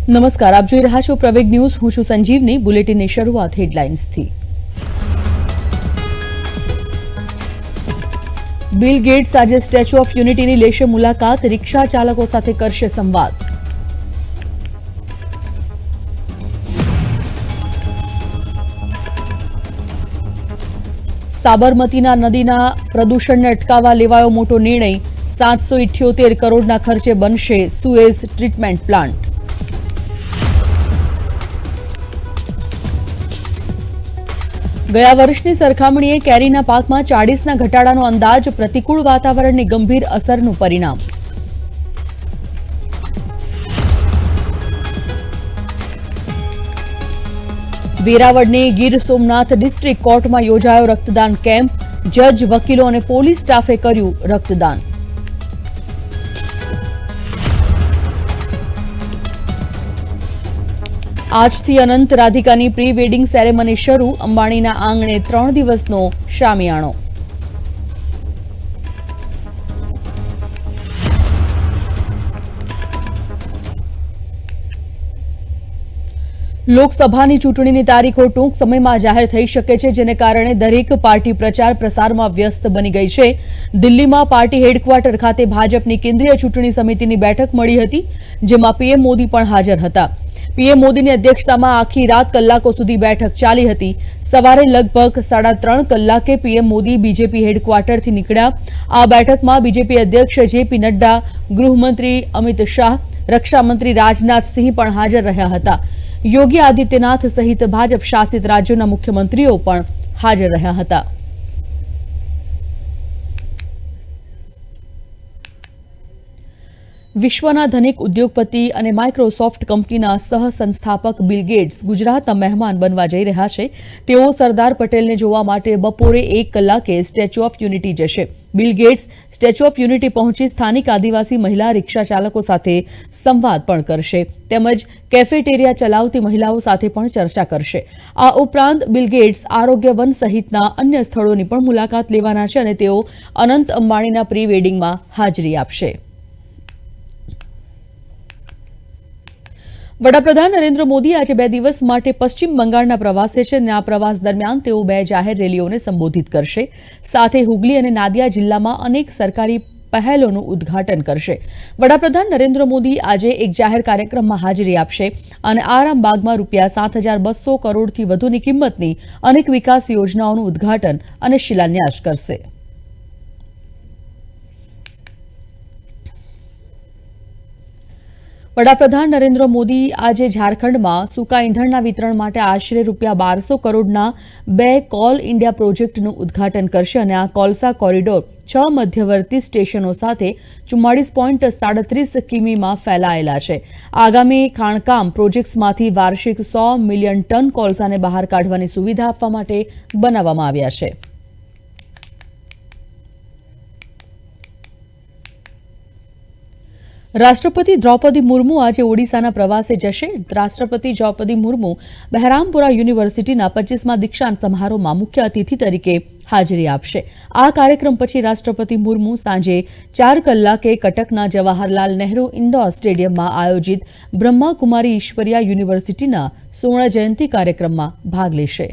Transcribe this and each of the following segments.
નમસ્કાર, આપ જોઈ રહ્યા છો પ્રવેગ ન્યૂઝ. હું છું સંજીવની. બુલેટિનની શરૂઆત હેડલાઇન્સથી. બિલ ગેટ્સ આજે સ્ટેચ્યુ ઓફ યુનિટીની લેશે મુલાકાત. રિક્ષા ચાલકો સાથે કરશે સંવાદ. સાબરમતીના નદીના પ્રદૂષણને અટકાવવા લેવાયો મોટો નિર્ણય. 778 કરોડના ખર્ચે બનશે સુએઝ ટ્રીટમેન્ટ પ્લાન્ટ. ગયા વર્ષની સરખામણીએ કેરીના પાકમાં 40ના ઘટાડાનો અંદાજ. પ્રતિકૂળ વાતાવરણની ગંભીર અસરનું પરિણામ. વેરાવળની ગીર સોમનાથ ડિસ્ટ્રિક્ટ કોર્ટમાં યોજાયો રક્તદાન કેમ્પ. જજ, વકીલો અને પોલીસ સ્ટાફે કર્યું રક્તદાન. આજથી અનંત રાધિકાની પ્રી વેડિંગ સેરેમની શરૂ. અંબાણીના આંગણે 3 દિવસનો શામિયાણો. લોકસભાની ચૂંટણીની તારીખો ટૂંક સમયમાં જાહેર થઈ શકે છે, જેને કારણે દરેક પાર્ટી પ્રચાર પ્રસારમાં વ્યસ્ત બની ગઈ છે. દિલ્હીમાં પાર્ટી હેડક્વાર્ટર ખાતે ભાજપની કેન્દ્રીય ચૂંટણી સમિતિની બેઠક મળી હતી, જેમાં પીએમ મોદી પણ હાજર હતા. પીએમ મોદીની અધ્યક્ષતામાં આખી રાત કલાકો સુધી બેઠક ચાલી હતી. સવારે લગભગ 3.5 કલાકે પીએમ મોદી બીજેપી હેડક્વાર્ટરથી નીકળ્યા. આ બેઠકમાં બીજેપી અધ્યક્ષ જેપી નડ્ડા, ગૃહમંત્રી અમિત શાહ, રક્ષામંત્રી રાજનાથસિંહ પણ હાજર રહ્યા હતા. યોગી આદિત્યનાથ સહિત ભાજપ શાસિત રાજ્યોના મુખ્યમંત્રીઓ પણ હાજર રહ્યા હતા. વિશ્વના ધનિક ઉદ્યોગપતિ અને માઇક્રોસોફ્ટ કંપનીના સહ-સંસ્થાપક બિલ ગેટ્સ ગુજરાતના મહેમાન બનવા જઈ રહ્યા છે. તેઓ સરદાર પટેલને જોવા માટે બપોરે 1 કલાકે સ્ટેચ્યુ ઓફ યુનિટી જશે. Bill Gates Statue of Unity પહોંચી સ્થાનિક આદિવાસી મહિલા રિક્ષા ચાલકો સાથે સંવાદ પણ કરશે, તેમજ કેફેટેરિયા ચલાવતી મહિલાઓ સાથે પણ ચર્ચા કરશે. આ ઉપરાંત બિલ ગેટ્સ આરોગ્ય વન સહિતના અન્ય સ્થળોની પણ મુલાકાત લેવાના છે અને તેઓ અનંત અંબાણીના પ્રી વેડિંગમાં હાજરી આપશે. વડાપ્રધાન નરેન્દ્ર મોદી આજે 2 દિવસ માટે પશ્ચિમ બંગાળના પ્રવાસે છે અને આ પ્રવાસ દરમિયાન તેઓ 2 જાહેર રેલીઓને સંબોધિત કરશે. સાથે હુગલી અને નાદિયા જિલ્લામાં અનેક સરકારી પહેલોનું ઉદ્ઘાટન કરશે. વડાપ્રધાન નરેન્દ્ર મોદી આજે એક જાહેર કાર્યક્રમમાં હાજરી આપશે અને આરામબાગમાં ₹7,200 કરોડથી વધુની કિંમતની અનેક વિકાસ યોજનાઓનું ઉદ્ઘાટન અને શિલાન્યાસ કરશે. વડાપ્રધાન નરેન્દ્ર મોદી આજે ઝારખંડમાં સૂકા ઇંધણના વિતરણ માટે આશરે ₹1200 કરોડના 2 કોલ ઇન્ડિયા પ્રોજેક્ટનું ઉદ્ઘાટન કરશે અને આ કોલસા કોરિડોર 6 મધ્યવર્તી સ્ટેશનો સાથે 44.37 કિમીમાં ફેલાયેલા છે. આગામી ખાણકામ પ્રોજેક્ટ્સમાંથી વાર્ષિક 100 મિલિયન ટન કોલસાને બહાર કાઢવાની સુવિધા આપવા માટે બનાવવામાં આવ્યા છે. રાષ્ટ્રપતિ દ્રૌપદી મુર્મુ આજે ઓડિશાના પ્રવાસે જશે. રાષ્ટ્રપતિ દ્રૌપદી મુર્મુ બહેરામપુરા યુનિવર્સિટીના 25મા દીક્ષાંત સમારોહમાં મુખ્ય અતિથિ તરીકે હાજરી આપશે. આ કાર્યક્રમ પછી રાષ્ટ્રપતિ મુર્મુ સાંજે 4 કલાકે કટકના જવાહરલાલ નહેરુ ઇન્ડોર સ્ટેડિયમમાં આયોજિત બ્રહ્માકુમારી ઈશ્વરિયા યુનિવર્સિટીના સુવર્ણ જયંતિ કાર્યક્રમમાં ભાગ લેશે.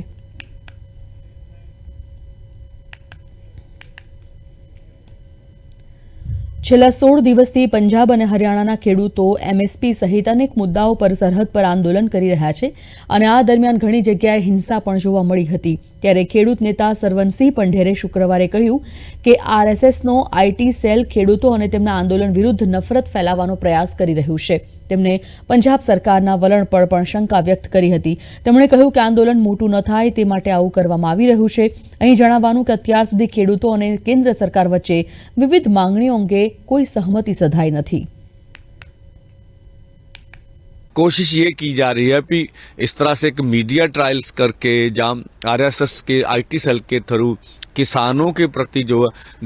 છેલ્લા 16 દિવસથી પંજાબ અને હરિયાણાના ખેડૂતો એમએસપી સહિત અનેક મુદ્દાઓ પર સરહદ પર આંદોલન કરી રહ્યા છે અને આ દરમિયાન ઘણી જગ્યાએ હિંસા પણ જોવા મળી હતી. ત્યારે ખેડૂત નેતા સરવનસિંહ પંઢેરે શુક્રવારે કહ્યું કે આરએસએસનો આઈટી સેલ ખેડૂતો અને તેમના આંદોલન વિરુદ્ધ નફરત ફેલાવવાનો પ્રયાસ કરી રહ્યું છે. તેમણે પંજાબ સરકારના વલણ પર પણ શંકા વ્યક્ત કરી હતી. તેમણે કહ્યું કે આંદોલન મોટું ન થાય તે માટે આવું કરવામાં આવી રહ્યું છે. અહીં જણાવવાનું કે અત્યાર સુધી ખેડૂતો અને કેન્દ્ર સરકાર વચ્ચે વિવિધ માંગણીઓ અંગે કોઈ સહમતિ સધાઈ નથી. कोशिश ये की जा रही है कि इस तरह से एक मीडिया ट्रायल्स करके जहाँ आरएसएस के आईटी सेल के थ्रू किसानों के प्रति जो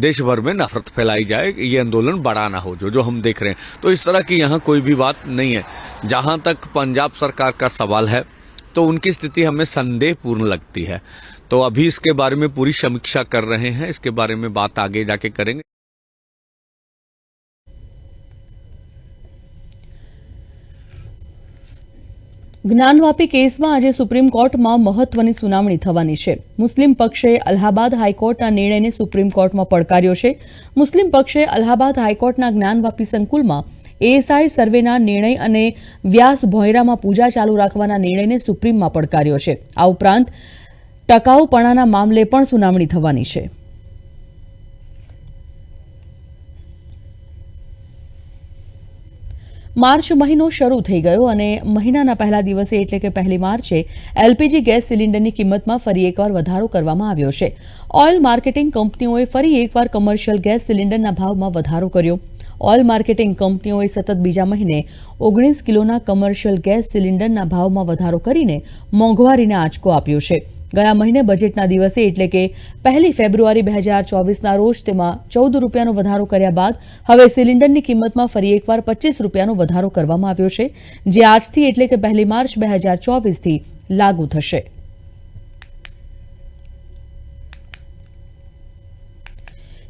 देश भर में नफरत फैलाई जाए, ये आंदोलन बड़ा ना हो जो हम देख रहे हैं. तो इस तरह की यहाँ कोई भी बात नहीं है. जहाँ तक पंजाब सरकार का सवाल है तो उनकी स्थिति हमें संदेहपूर्ण लगती है. तो अभी इसके बारे में पूरी समीक्षा कर रहे हैं. इसके बारे में बात आगे जाके करेंगे. જ્ઞાનવાપી કેસમાં આજે સુપ્રીમ કોર્ટમાં મહત્વની સુનાવણી થવાની છે. મુસ્લિમ પક્ષે અલ્હાબાદ હાઈકોર્ટના નિર્ણયને સુપ્રીમ કોર્ટમાં પડકાર્યો છે. મુસ્લિમ પક્ષે અલ્હાબાદ હાઈકોર્ટના જ્ઞાનવાપી સંકુલમાં એએસઆઈ સર્વેના નિર્ણય અને વ્યાસ ભોયરામાં પૂજા ચાલુ રાખવાના નિર્ણયને સુપ્રીમમાં પડકાર્યો છે. આ ઉપરાંત ટકાઉપણાના મામલે પણ સુનાવણી થવાની છે. માર્ચ મહિનો શરૂ થઈ ગયો અને મહિનાના પહેલા દિવસે એટલે કે 1 માર્ચે એલપીજી ગેસ સિલિન્ડરની કિંમતમાં ફરી એકવાર વધારો કરવામાં આવ્યો છે. ઓઇલ માર્કેટિંગ કંપનીઓએ ફરી એકવાર કમર્શિયલ ગેસ સિલિન્ડરના ભાવમાં વધારો કર્યો. ઓઇલ માર્કેટિંગ કંપનીઓએ સતત બીજા મહિને 19 કિલોના કમર્શિયલ ગેસ સિલિન્ડરના ભાવમાં વધારો કરીને મોંઘવારીને આંચકો આપ્યો છે. ગયા મહિને બજેટના દિવસે એટલે કે 1 ફેબ્રુઆરી 2024ના રોજ તેમાં 14 રૂપિયાનો વધારો કર્યા બાદ હવે સિલિન્ડરની કિંમતમાં ફરી એકવાર 25 રૂપિયાનો વધારો કરવામાં આવ્યો છે, જે આજથી એટલે કે 1 માર્ચ 2024થી લાગુ થશે.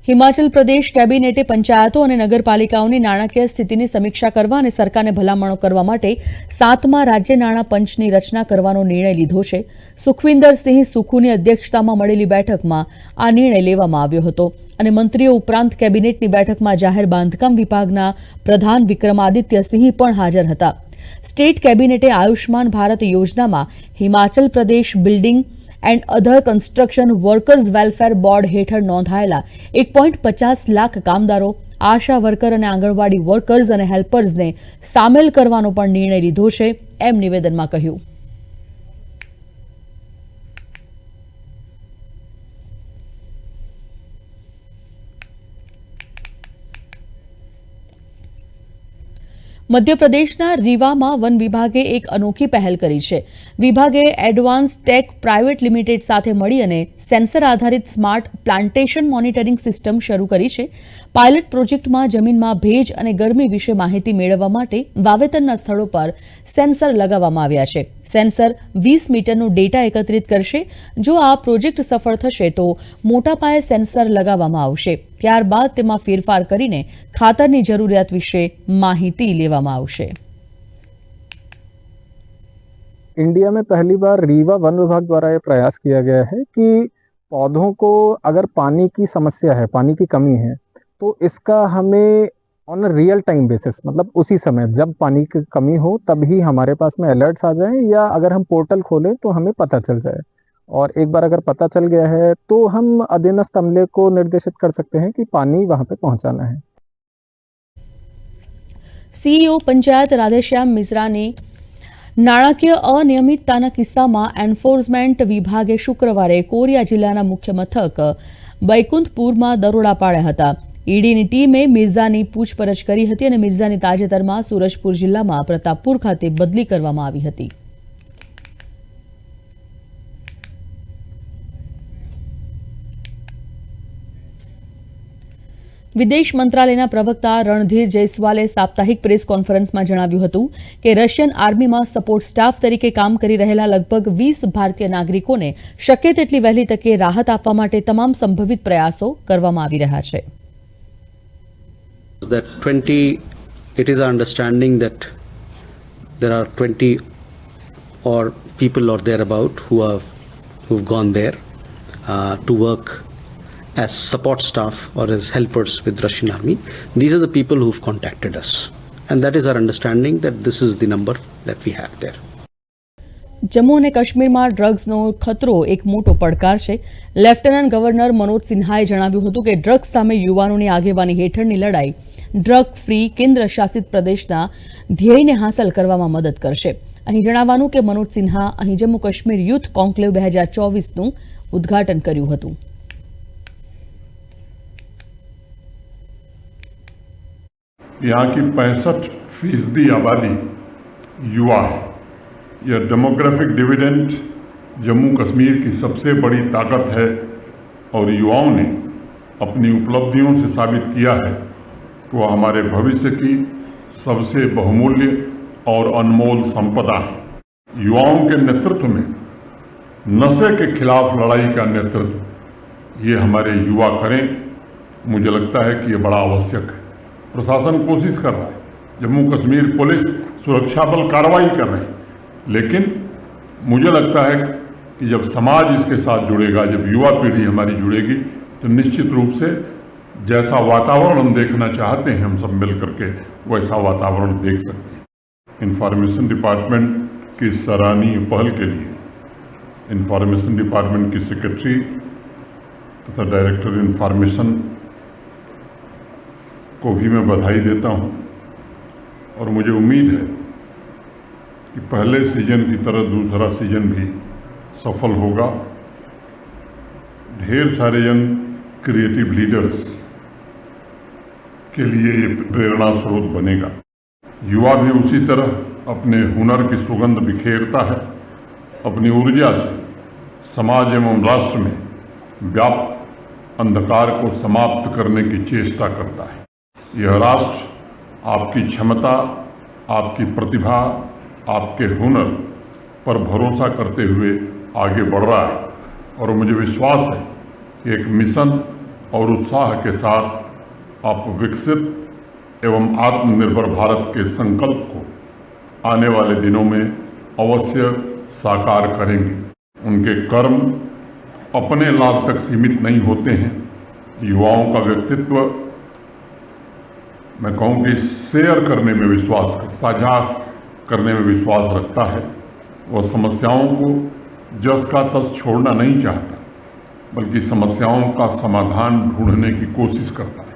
હિમાચલ પ્રદેશ કેબિનેટે પંચાયતો અને નગરપાલિકાઓની નાણાકીય સ્થિતિની સમીક્ષા કરવા અને સરકારને ભલામણો કરવા માટે 7મા રાજ્ય નાણાં પંચની રચના કરવાનો નિર્ણય લીધો છે. સુખવિન્દરસિંહ સુખુની અધ્યક્ષતામાં મળેલી બેઠકમાં આ નિર્ણય લેવામાં આવ્યો હતો અને મંત્રીઓ ઉપરાંત કેબિનેટની બેઠકમાં જાહેર બાંધકામ વિભાગના પ્રધાન વિક્રમાદિત્ય સિંહ પણ હાજર હતા. સ્ટેટ કેબિનેટે આયુષ્માન ભારત યોજનામાં Himachal Pradesh building and other construction workers welfare board હેઠળ નોંધાયેલા 1.50 લાખ કામદારો, આશા વર્કર અને આંગણવાડી વર્કર્સ અને હેલ્પર્સને સામેલ કરવાનો પણ નિર્ણય લીધો છે, એમ નિવેદનમાં કહ્યું. મધ્યપ્રદેશના રીવામાં વન વિભાગે એક અનોખી પહેલ કરી છે. વિભાગે એડવાન્સ ટેક પ્રાઇવેટ લિમિટેડ સાથે મળી અને સેન્સર આધારિત સ્માર્ટ પ્લાન્ટેશન મોનિટરિંગ સિસ્ટમ શરૂ કરી છે. પાયલટ પ્રોજેક્ટમાં જમીનમાં ભેજ અને ગરમી વિશે માહિતી મેળવવા માટે વાવેતરના સ્થળો પર સેન્સર લગાવવામાં આવ્યા છે. સેન્સર 20 મીટરનો ડેટા એકત્રિત કરશે. જો આ પ્રોજેક્ટ સફળ થશે તો મોટા પાયે સેન્સર લગાવવામાં આવશે. ત્યારબાદ તેમાં ફેરફાર કરીને ખાતરની જરૂરિયાત વિશે માહિતી લેવામાં આવશે. इंडिया में पहली बार रीवा वन विभाग द्वारा ये प्रयास किया गया है कि पौधों को अगर पानी की समस्या है, पानी की कमी है, तो इसका हमें ऑन रियल टाइम बेसिस, मतलब उसी समय जब पानी की कमी हो तभी हमारे पास में अलर्ट्स आ जाएं, या अगर हम पोर्टल खोलें तो हमें पता चल जाए. और एक बार अगर पता चल गया है तो हम अधीनस्थ अमले को निर्देशित कर सकते हैं कि पानी वहां पे पहुंचाना है. સીઈઓ પંચાયત રાધેશ્યામ મિશ્રાની નાણાકીય અનિયમિતતાના કિસ્સામાં એન્ફોર્સમેન્ટ વિભાગે શુક્રવારે કોરિયા જિલ્લાના મુખ્ય મથક બૈકુંઠપુરમાં દરોડા પાડ્યા હતા. ઈડીની ટીમે મિર્ઝાની પૂછપરછ કરી હતી અને મિર્ઝાની તાજેતરમાં સુરજપુર જિલ્લામાં પ્રતાપપુર ખાતે બદલી કરવામાં આવી હતી. વિદેશ મંત્રાલયના પ્રવક્તા રણધીર જયસ્વાલે સાપ્તાહિક પ્રેસ કોન્ફરન્સમાં જણાવ્યું હતું કે રશિયન આર્મીમાં સપોર્ટ સ્ટાફ તરીકે કામ કરી રહેલા લગભગ 20 ભારતીય નાગરિકોને શક્ય તેટલી વહેલી તકે રાહત આપવા માટે તમામ સંભવિત પ્રયાસો કરવામાં આવી રહ્યા છે. That 20, it is our understanding that there are 20 or people or thereabout who've gone there to work as support staff or as helpers with Russian army. These are the people who've contacted us, and that is our understanding that this is the number that we have there. Jammu અને કાશ્મીરમાં ડ્રગ્સનો ખતરો એક મોટો પડકાર છે. Lieutenant governor Manoj સિન્હાએ જણાવ્યું હતું કે ડ્રગ્સ સામે યુવાનોની આગેવાની હેઠળની લડાઈ ડ્રગ ફ્રી કેન્દ્ર શાસિત પ્રદેશના ધ્યેયને હાંસલ કરવામાં મદદ કરશે. અહીં જણાવવાનું કે મનોજ સિન્હા અહીં જમ્મુ કાશ્મીર યુથ કોન્ક્લેવ 2024નું ઉદ્ઘાટન કર્યું હતું. यहाँ की 65% आबादी युवा है. यह डेमोग्राफिक डिविडेंड जम्मू कश्मीर की सबसे बड़ी ताकत है और युवाओं ने अपनी उपलब्धियों से साबित किया है कि वह हमारे भविष्य की सबसे बहुमूल्य और अनमोल संपदा है. युवाओं के नेतृत्व में नशे के खिलाफ लड़ाई का नेतृत्व ये हमारे युवा करें, मुझे लगता है कि ये बड़ा आवश्यक है. प्रशासन कोशिश कर रहा है, जम्मू कश्मीर पुलिस सुरक्षा बल कार्रवाई कर रहे हैं, लेकिन मुझे लगता है कि जब समाज इसके साथ जुड़ेगा, जब युवा पीढ़ी हमारी जुड़ेगी, तो निश्चित रूप से जैसा वातावरण हम देखना चाहते हैं हम सब मिल करके वैसा वातावरण देख सकते हैं। इंफॉर्मेशन डिपार्टमेंट की सराहनीय पहल के लिए इंफॉर्मेशन डिपार्टमेंट की सेक्रेटरी तथा डायरेक्टर इंफॉर्मेशन को भी मैं बधाई देता हूं और मुझे उम्मीद है कि पहले सीजन की तरह दूसरा सीजन भी सफल होगा। ढेर सारे यंग क्रिएटिव लीडर्स के लिए ये प्रेरणा स्रोत बनेगा। युवा भी उसी तरह अपने हुनर की सुगंध बिखेरता है, अपनी ऊर्जा से समाज एवं राष्ट्र में व्याप्त अंधकार को समाप्त करने की चेष्टा करता है। यह राष्ट्र आपकी क्षमता, आपकी प्रतिभा, आपके हुनर पर भरोसा करते हुए आगे बढ़ रहा है और मुझे विश्वास है कि एक मिशन और उत्साह के साथ आप विकसित एवं आत्मनिर्भर भारत के संकल्प को आने वाले दिनों में अवश्य साकार करेंगे। उनके कर्म अपने लाभ तक सीमित नहीं होते हैं। युवाओं का व्यक्तित्व, मैं कहूँ कि शेयर करने में विश्वास, साझा करने में विश्वास रखता है। वह समस्याओं को जस का तस छोड़ना नहीं चाहता, बल्कि समस्याओं का समाधान ढूंढने की कोशिश करता है।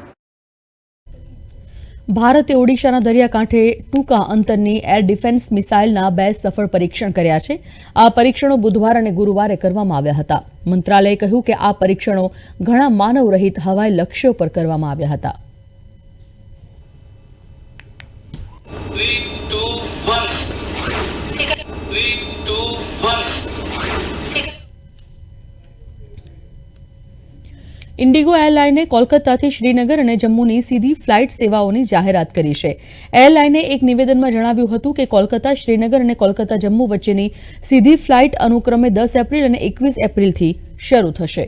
ભારતે ઓડિશાના દરિયાકાંઠે ટૂંકા અંતરની એર ડિફેન્સ મિસાઇલના 2 સફળ પરીક્ષણ કર્યા છે। આ પરીક્ષણો બુધવાર અને ગુરુવારે કરવામાં આવ્યા હતા। મંત્રાલયે કહ્યું કે આ પરીક્ષણો ઘણા માનવરહિત હવાઈ લક્ષ્યો પર કરવામાં આવ્યા હતા। 3, 2, 1. 3, 2, 1. ઇન્ડિગો એરલાઇને કોલકાતાથી શ્રીનગર અને જમ્મુની સીધી ફ્લાઇટ સેવાઓની જાહેરાત કરી છે। એરલાઇને એક નિવેદનમાં જણાવ્યું હતું કે કોલકાતા શ્રીનગર અને કોલકાતા જમ્મુ વચ્ચેની સીધી ફ્લાઇટ અનુક્રમે 10 એપ્રિલ અને 21 એપ્રિલથી શરૂ થશે।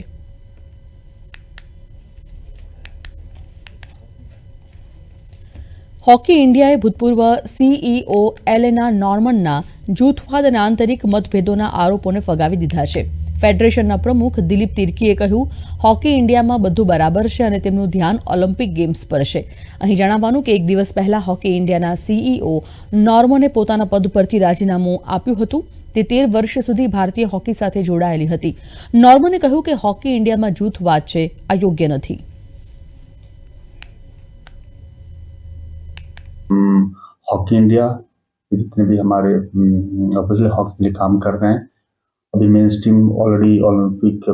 હોકી ઇન્ડિયાએ ભૂતપૂર્વ સીઈઓ એલેના નોર્મનના જૂથવાદ અને આંતરિક મતભેદોના આરોપોને ફગાવી દીધા છે। ફેડરેશનના પ્રમુખ દિલીપ તિર્કીએ કહ્યું, હોકી ઇન્ડિયામાં બધું બરાબર છે અને તેમનું ધ્યાન ઓલિમ્પિક ગેમ્સ પર છે। અહીં જણાવવાનું કે એક દિવસ પહેલા હોકી ઇન્ડિયાના સીઈઓ નોર્મને પોતાના પદ પરથી રાજીનામું આપ્યું હતું। તે 13 વર્ષ સુધી ભારતીય હોકી સાથે જોડાયેલી હતી। નોર્મને કહ્યું કે હોકી ઇન્ડિયામાં જૂથવાદ છે, આ યોગ્ય નથી। हॉकी इंडिया जितने भी हमारे ऑफिशियल हॉकी के लिए काम कर रहे हैं, अभी main stream already Olympic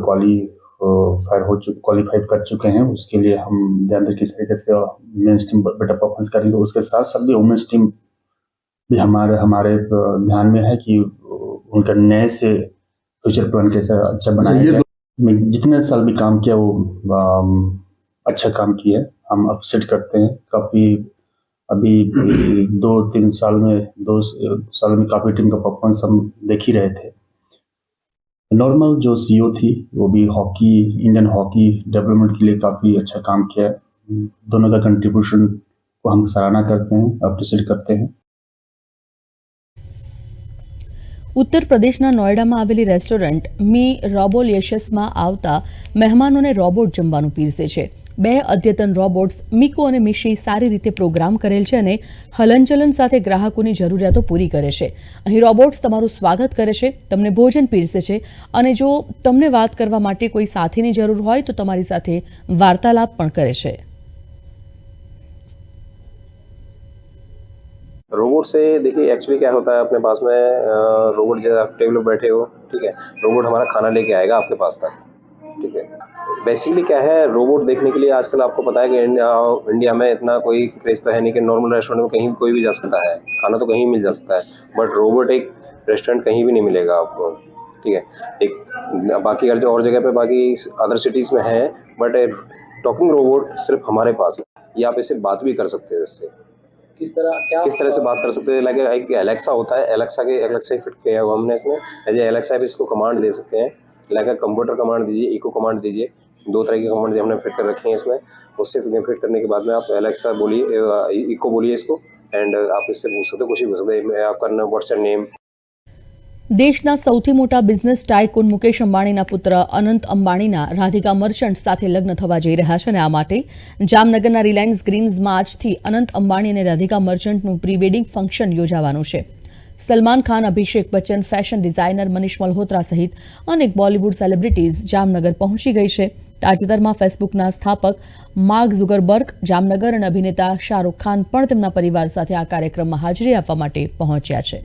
qualify कर चुके हैं। उसके लिए हम ध्यान किस तरीके से मेन स्ट्रीम बेटर परफॉर्मेंस करेंगे। उसके साथ साथ भी वुमेन्स टीम भी हमारे ध्यान में है कि उनका नए से फ्यूचर प्लान कैसे अच्छा बनाया जाए। जितने साल भी काम किया वो अच्छा काम किया है, हम अप्रिशिएट करते हैं। काफ़ी अभी 2 साल में काफ़ी टीम का परफॉर्मेंस हम देख ही रहे थे। नॉर्मल जो सीईओ थी वो भी हॉकी, इंडियन हॉकी डेवलपमेंट के लिए काफ़ी अच्छा काम किया है। दोनों का कंट्रीब्यूशन को हम सराहना करते हैं, अप्रिशिएट करते हैं। ઉત્તર પ્રદેશના નોઈડામાં આવેલી રેસ્ટોરન્ટ મી રોબોલિયશસમાં આવતા મહેમાનોને રોબોટ જમવાનું પીરસે છે। 2 અદ્યતન રોબોટ્સ મિકો અને મિશી સારી રીતે પ્રોગ્રામ કરેલ છે અને હલનચલન સાથે ગ્રાહકોની જરૂરિયાતો પૂરી કરે છે। અહીં રોબોટ્સ તમારું સ્વાગત કરે છે, તમને ભોજન પીરસે છે અને જો તમને વાત કરવા માટે કોઈ સાથીની જરૂર હોય તો તમારી સાથે વાર્તાલાપ પણ કરે છે। रोबोट से देखिए एक्चुअली क्या होता है, अपने पास में रोबोट जैसे आप टेबल पर बैठे हो, ठीक है, रोबोट हमारा खाना लेके आएगा आपके पास तक, ठीक है। बेसिकली क्या है, रोबोट देखने के लिए आजकल आपको पता है कि इंडिया में इतना कोई क्रेज तो है नहीं कि नॉर्मल रेस्टोरेंट में कहीं कोई भी जा सकता है, खाना तो कहीं मिल जा सकता है, बट रोबोट एक रेस्टोरेंट कहीं भी नहीं मिलेगा आपको, ठीक है। एक बाकी हर और जगह पे बाकी अदर सिटीज़ में है, बट टॉकिंग रोबोट सिर्फ हमारे पास है। ये आप इससे बात भी कर सकते हो। इससे किस तरह से बात कर सकते हैं, लाइक एक एलेक्सा होता है, एलेक्सा फिट किया हुआ हमने इसमें। एज एलेक्सा भी इसको कमांड दे सकते हैं, लाइक कंप्यूटर कमांड दीजिए, इको कमांड दीजिए। 2 तरह की कमांड हमने फिट कर रखी हैं इसमें। उससे फिट करने के बाद में आप एलेक्सा बोलिए, इको बोलिए इसको, एंड आप इससे पूछ सकते हो, कुछ भी पूछ सकते हैं, आपका व्हाट्स योर नेम। દેશના સૌથી મોટા બિઝનેસ ટાઇકૂન મુકેશ અંબાણીના પુત્ર અનંત અંબાણીના રાધિકા મર્ચન્ટ સાથે લગ્ન થવા જઈ રહ્યા છે અને આ માટે જામનગરના રિલાયન્સ ગ્રીન્સમાં આજથી અનંત અંબાણી અને રાધિકા મર્ચન્ટનું પ્રી વેડિંગ ફંક્શન યોજાવાનું છે. સલમાન ખાન, અભિષેક બચ્ચન, ફેશન ડિઝાઇનર મનીષ મલ્હોત્રા સહિત અનેક બોલિવૂડ સેલિબ્રિટીઝ જામનગર પહોંચી ગઈ છે. તાજેતરમાં ફેસબુકના સ્થાપક માર્ક ઝુકરબર્ગ જામનગર અને અભિનેતા શાહરૂખ ખાન પણ તેમના પરિવાર સાથે આ કાર્યક્રમમાં હાજરી આપવા માટે પહોંચ્યા છે.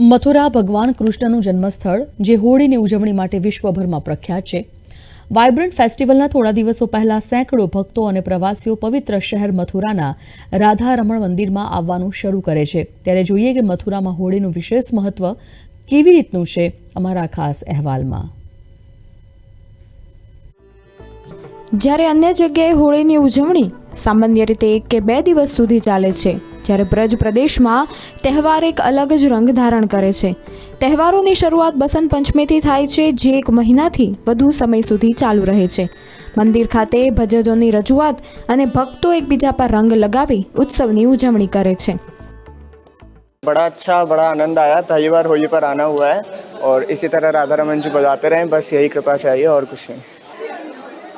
મથુરા ભગવાન કૃષ્ણનું જન્મસ્થળ, જે હોળીની ઉજવણી માટે વિશ્વભરમાં પ્રખ્યાત છે. વાઇબ્રન્ટ ફેસ્ટિવલના થોડા દિવસો પહેલા સેંકડો ભક્તો અને પ્રવાસીઓ પવિત્ર શહેર મથુરાના રાધારમણ મંદિરમાં આવવાનું શરૂ કરે છે. ત્યારે જોઈએ કે મથુરામાં હોળીનું વિશેષ મહત્વ કેવી રીતનું છે અમારા ખાસ અહેવાલમાં. જ્યારે અન્ય જગ્યાએ હોળીની ઉજવણી સામાન્ય રીતે 1 કે 2 દિવસ સુધી ચાલે છે, જ્યારે બ્રજ પ્રદેશમાં તહેવાર એક અલગ જ રંગ ધારણ કરે છે. તહેવારોની શરૂઆત બસંત પંચમીથી થાય છે, જે 1 મહિનાથી વધુ સમય સુધી ચાલુ રહે છે. મંદિર ખાતે ભજનોની રજૂઆત અને ભક્તો એકબીજા પર રંગ લગાવી उत्सवની ઉજવણી કરે છે. बड़ा अच्छा, बड़ा आनंद आया. पहली बार होली पर आना हुआ है और इसी तरह राधा रमन जी बजाते रहें, बस यही कृपा चाहिए और कुछ नहीं.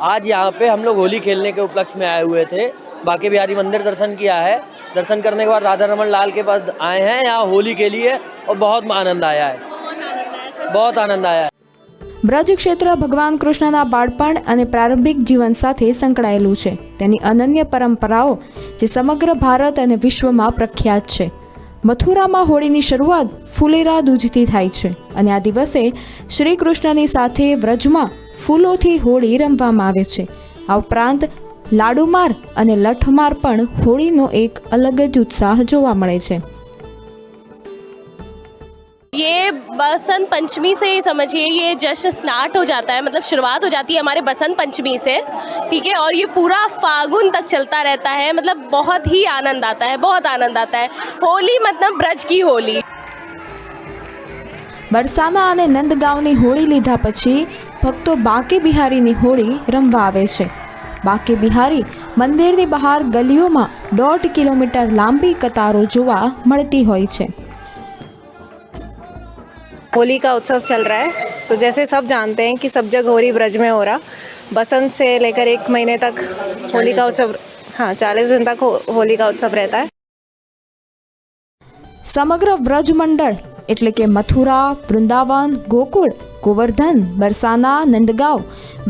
आज यहाँ पे हम लोग होली खेलने के उपलक्ष्य में आए हुए थे. बांके बिहारी मंदिर दर्शन किया है. दर्शन करने के बाद राधा रमन लाल के पास आए हैं यहाँ होली के लिए और बहुत आनंद आया है. बहुत आनंद आया है. બ્રજ ક્ષેત્ર ભગવાન કૃષ્ણના બાળપણ અને પ્રારંભિક જીવન સાથે સંકળાયેલું છે. તેની અનન્ય પરંપરાઓ જે સમગ્ર ભારત અને વિશ્વમાં પ્રખ્યાત છે. મથુરામાં હોળીની શરૂઆત ફુલેરા દૂજથી થાય છે અને આ દિવસે શ્રી કૃષ્ણની સાથે વ્રજમાં ફૂલોથી હોળી રમવામાં આવે છે. આ ઉપરાંત લાડુમાર અને લઠમાર પણ હોળીનો એક અલગ જ ઉત્સાહ જોવા મળે છે. ये बसंत पंचमी से ही समझिए, ये जश्न स्टार्ट हो जाता है, मतलब शुरुआत हो जाती है हमारे बसंत पंचमी से, ठीक है, और ये पूरा फागुन तक चलता रहता है. मतलब बहुत ही आनंद आता है, बहुत आनंद आता है. होली मतलब ब्रज की होली. બરસાના અને નંદગાંવની હોળી લીધા પછી ભક્તો બાંકે બિહારીની હોળી રમવા આવે છે. બાંકે બિહારી મંદિરની બહાર ગલીઓમાં 1.5 કિલોમીટર લાંબી કતારો જોવા મળતી હોય છે. होली का उत्सव चल रहा है, तो जैसे सब जानते हैं कि सब जगह होली ब्रज में हो रहा. बसंत से लेकर 1 महीने तक होली का उत्सव, हाँ 40 दिन तक होली का उत्सव रहता है. સમગ્ર વ્રજ મંડળ એટલે કે મથુરા, વૃંદાવન, ગોકુળ, ગોવર્ધન, બરસાના, નંદગાંવ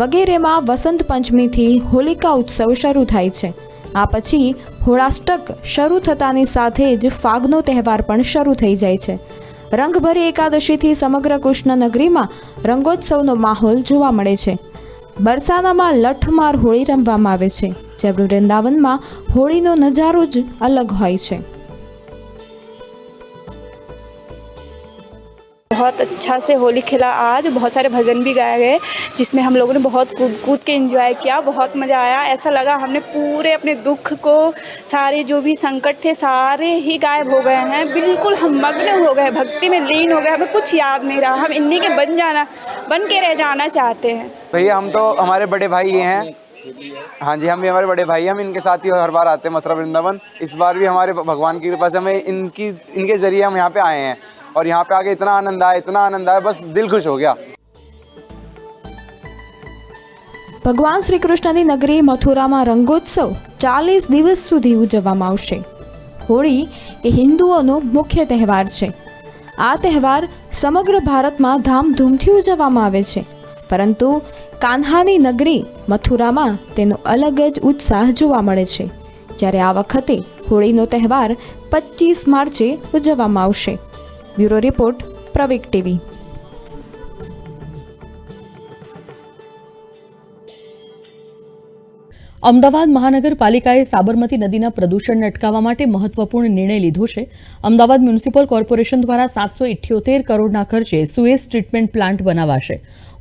વગેરેમાં વસંત પંચમીથી હોલિકા ઉત્સવ શરૂ થાય છે. આ પછી હોળાષ્ટક શરૂ થતાની સાથે જ ફાગનો તહેવાર પણ શરૂ થઈ જાય છે. રંગભરી એકાદશીથી સમગ્ર કૃષ્ણનગરીમાં રંગોત્સવનો માહોલ જોવા મળે છે. બરસાનામાં લઠમાર હોળી રમવામાં આવે છે, જ્યારે વૃંદાવનમાં હોળીનો નજારો જ અલગ હોય છે. बहुत अच्छा से होली खेला आज. बहुत सारे भजन भी गाए गए, जिसमें हम लोगों ने बहुत कूद कूद के एंजॉय किया. बहुत मज़ा आया. ऐसा लगा हमने पूरे अपने दुख को, सारे जो भी संकट थे सारे ही गायब हो गए हैं. बिल्कुल हम मग्न हो गए, भक्ति में लीन हो गए. हमें कुछ याद नहीं रहा. हम इन्हीं के बन के रह जाना चाहते हैं. भैया हम तो हमारे बड़े भाई ये हैं. हाँ जी, हम भी हमारे बड़े भाई हैं. हम इनके साथ ही हर बार आते हैं मथुरा वृंदावन. इस बार भी हमारे भगवान की कृपा से हमें इनके जरिए हम यहाँ पे आए हैं और यहाँ पे आके इतना आनंद आया, बस दिल खुश हो गया. ભગવાન શ્રી કૃષ્ણની નગરી મથુરામાં રંગોત્સવ 40 દિવસ સુધી ઉજવવામાં આવશે. હોળી એ હિન્દુઓનો મુખ્ય તહેવાર છે. આ તહેવાર સમગ્ર ભારતમાં ધામધૂમથી ઉજવવામાં આવે છે, પરંતુ કાન્હાની નગરી મથુરામાં તેનો અલગ જ ઉત્સાહ જોવા મળે છે. જ્યારે આ વખતે હોળીનો તહેવાર 25 માર્ચે ઉજવવામાં આવશે. બ્યુરો રિપોર્ટ, પ્રવેગ ટીવી. અમદાવાદ મહાનગરપાલિકાએ સાબરમતી નદીના પ્રદૂષણને અટકાવવા માટે મહત્વપૂર્ણ નિર્ણય લીધો છે. અમદાવાદ મ્યુનિસિપલ કોર્પોરેશન દ્વારા 778 કરોડના ખર્ચે સુએઝ ટ્રીટમેન્ટ પ્લાન્ટ બનાવાશે.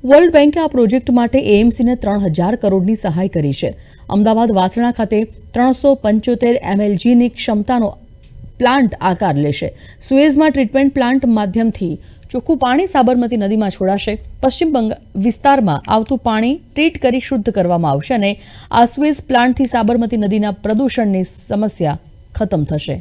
વર્લ્ડ બેન્કે આ પ્રોજેક્ટ માટે એએમસીને 3000 કરોડની સહાય કરી છે. અમદાવાદ વાસણા ખાતે 375 એમએલજીની ક્ષમતાનો પ્લાન્ટ આકાર લેશે. સુએઝમાં ટ્રીટમેન્ટ પ્લાન્ટ માધ્યમથી ચોખ્ખું પાણી સાબરમતી નદીમાં છોડાશે. પશ્ચિમ વિસ્તારમાં આવતું પાણી ટ્રીટ કરી શુદ્ધ કરવામાં આવશે અને આ સુએઝ પ્લાન્ટથી સાબરમતી નદીના પ્રદૂષણની સમસ્યા ખતમ થશે.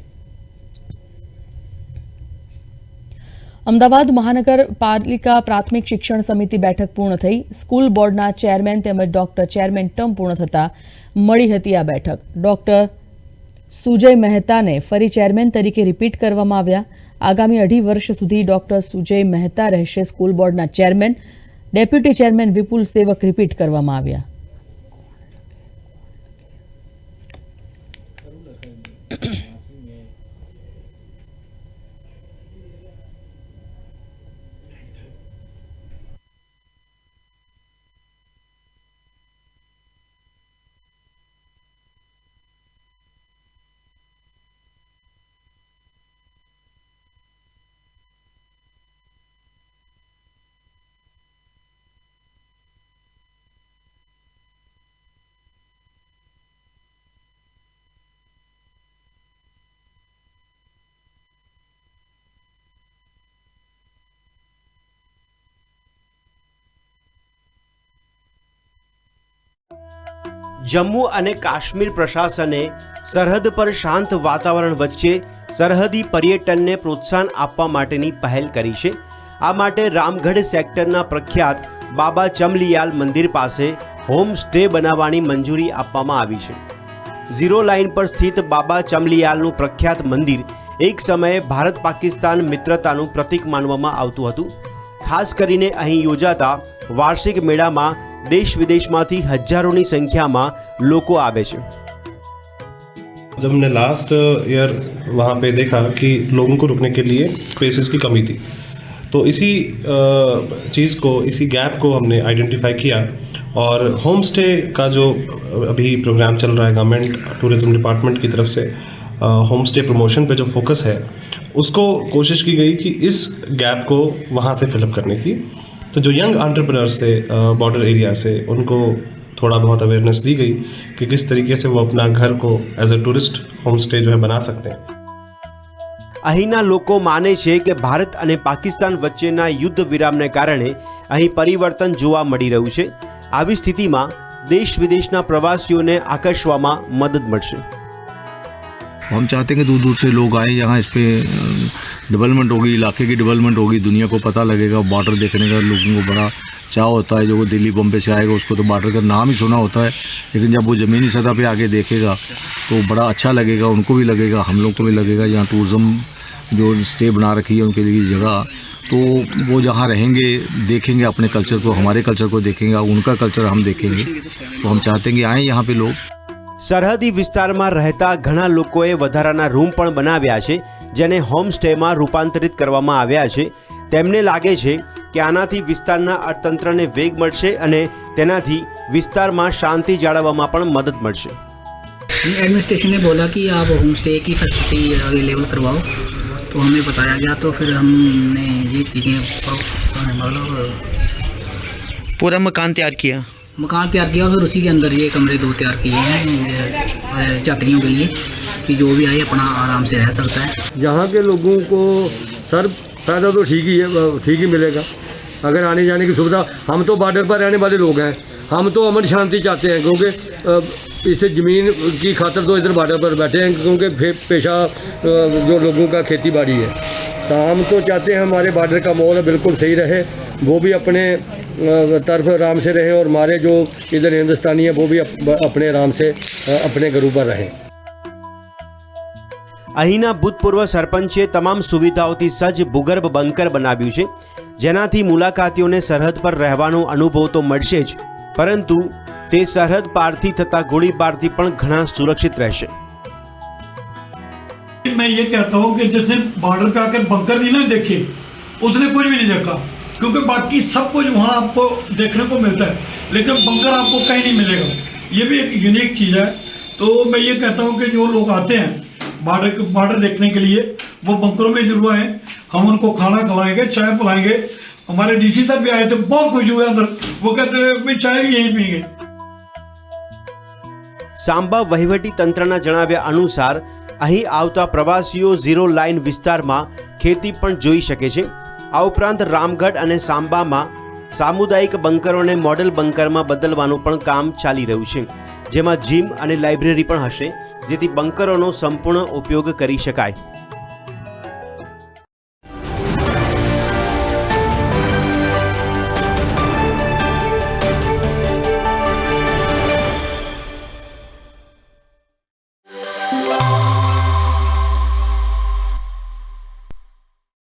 અમદાવાદ મહાનગરપાલિકા પ્રાથમિક શિક્ષણ સમિતિ બેઠક પૂર્ણ થઈ. સ્કૂલ બોર્ડના ચેરમેન તેમજ ડોક્ટર ચેરમેન ટર્મ પૂર્ણ થતા મળી હતી આ બેઠક. ડોક્ટર સુજય મહેતાને ફરી ચેરમેન તરીકે રિપીટ કરવામાં આવ્યા. આગામી 2.5 વર્ષ સુધી ડોક્ટર સુજય મહેતા રહેશે સ્કૂલ બોર્ડના ચેરમેન. ડેપ્યુટી ચેરમેન વિપુલ સેવક રિપીટ કરવામાં આવ્યા. જમ્મુ અને કાશ્મીર પ્રશાસને સરહદ પર શાંત વાતાવરણ વચ્ચે સરહદી પર્યટનને પ્રોત્સાહન આપવા માટેની પહેલ કરી છે. આ માટે રામગઢ સેક્ટરના પ્રખ્યાત બાબા ચમલિયાલ મંદિર પાસે હોમ સ્ટે બનાવવાની મંજૂરી આપવામાં આવી છે. ઝીરો લાઇન પર સ્થિત બાબા ચમલિયાલનું પ્રખ્યાત મંદિર એક સમયે ભારત પાકિસ્તાન મિત્રતાનું પ્રતીક માનવામાં આવતું હતું. ખાસ કરીને અહીં યોજાતા વાર્ષિક મેળામાં देश विदेश में हजारों की संख्या में लोग आवे छे। जब हमने लास्ट ईयर वहाँ पे देखा कि लोगों को रुकने के लिए स्पेसेस की कमी थी, तो इसी चीज़ को, इसी गैप को हमने आइडेंटिफाई किया और होम स्टे का जो अभी प्रोग्राम चल रहा है गवर्नमेंट टूरिज्म डिपार्टमेंट की तरफ से, होम स्टे प्रमोशन पे जो फोकस है उसको कोशिश की गई कि इस गैप को वहाँ से फिलअप करने की। तो जो यंग एंटरप्रेन्योर्स थे बॉर्डर एरिया से, उनको थोड़ा बहुत अवेयरनेस दी गई कि किस तरीके से वो अपना घर को as a tourist home stay जो है बना सकते हैं। અહીંના લોકો માને છે કે ભારત અને પાકિસ્તાન વચ્ચેના યુદ્ધ વિરામને કારણે અહીં પરિવર્તન જોવા મળી રહ્યું છે. આવી સ્થિતિમાં દેશ વિદેશના પ્રવાસીઓને આકર્ષવામાં મદદ મળશે. हम चाहते हैं कि दूर दूर से लोग आए, यहाँ इस पर डेवलपमेंट होगी, इलाके की डेवलपमेंट होगी, दुनिया को पता लगेगा। बॉर्डर देखने का लोगों को बड़ा चाह होता है। जो दिल्ली बम्बे से आएगा उसको तो बॉर्डर का नाम ही सुना होता है, लेकिन जब वो ज़मीनी सतह पे आके देखेगा तो बड़ा अच्छा लगेगा, उनको भी लगेगा, हम लोग को भी लगेगा। यहाँ टूरिज़्म जो स्टे बना रखी है उनके लिए जगह, तो वो जहाँ रहेंगे देखेंगे अपने कल्चर को, हमारे कल्चर को देखेंगे, उनका कल्चर हम देखेंगे। तो हम चाहते हैं कि आएँ यहाँ पे लोग। સરહદી વિસ્તારમાં રહેતા ઘણા લોકોએ વધારાના રૂમ પણ બનાવ્યા છે, જેને હોમ સ્ટેમાં રૂપાંતરિત કરવામાં આવ્યા છે. તેમને લાગે છે કે આનાથી વિસ્તારના અર્થતંત્રને વેગ મળશે અને તેનાથી વિસ્તારમાં શાંતિ જાળવવામાં પણ મદદ મળશે. एडमिनिस्ट्रेशन ने बोला कि आप होम स्टे की फैसिलिटी अवेलेबल करवाओ, तो हमें बताया गया, तो फिर हमने ये चीज़ें मतलब पूरा मकान तैयार किया और फिर उसी के अंदर ये कमरे 2 तैयार किए हैं यात्रियों के लिए कि जो भी आए अपना आराम से रह सकता है। यहाँ के लोगों को सर फ़ायदा तो ठीक ही है, ठीक ही मिलेगा अगर आने जाने की सुविधा। हम तो बॉर्डर पर रहने वाले लोग हैं, हम तो अमन शांति चाहते हैं, क्योंकि इसे ज़मीन की खातर तो इधर बॉर्डर पर बैठे हैं, क्योंकि पेशा जो लोगों का खेती बाड़ी है। तो हम तो चाहते हैं हमारे बॉर्डर का माहौल बिल्कुल सही रहे, वो भी अपने तरफ आराम से रहे और हमारे जो इधर हिंदुस्तानी है वो भी अपने आराम से अपने घरों पर रहें। અહીંના ભૂતપૂર્વ સરપંચે તમામ સુવિધાઓથી સજ્જ ભૂગર્ભ બંકર બનાવ્યું છે, જેનાથી મુલાકાતીઓને સરહદ પર રહેવાનો અનુભવ તો મળશે જ, પરંતુ તે સરહદ પારથી થતા ગોળીબારથી પણ ઘણા સુરક્ષિત રહેશે. मैं ये कहता हूँ कि जैसे बॉर्डर पे आकर बंकर नहीं ना देखे, उसने कुछ भी नहीं देखा, क्योंकि बाकी सब कुछ वहाँ आपको देखने को मिलता है, लेकिन बंकर आपको कहीं नहीं मिलेगा। ये भी एक यूनिक चीज़ है। तो मैं ये कहता हूँ कि जो लोग आते हैं बॉर्डर देखने के लिए, वो बंकरों में जरूर आए। हम उनको खाना खिलाएंगे, चाय पिलाएंगे। हमारे डीसी साहब भी आए थे, बहुत खुश हुए अंदर, वो कहते हैं भाई चाय भी यहीं पीएंगे। સાંબા વહીવટી તંત્રના જણાવ્યા અનુસાર અહીં આવતા પ્રવાસીઓ ઝીરો લાઇન વિસ્તારમાં ખેતી પણ જોઈ શકે છે. આ ઉપરાંત રામગઢ અને સાંબામાં સામુદાયિક બંકરોને મોડેલ બંકરમાં બદલવાનું પણ કામ ચાલી રહ્યું છે, જેમાં જીમ અને લાઇબ્રેરી પણ હશે, જેથી બંકરોનો સંપૂર્ણ ઉપયોગ કરી શકાય.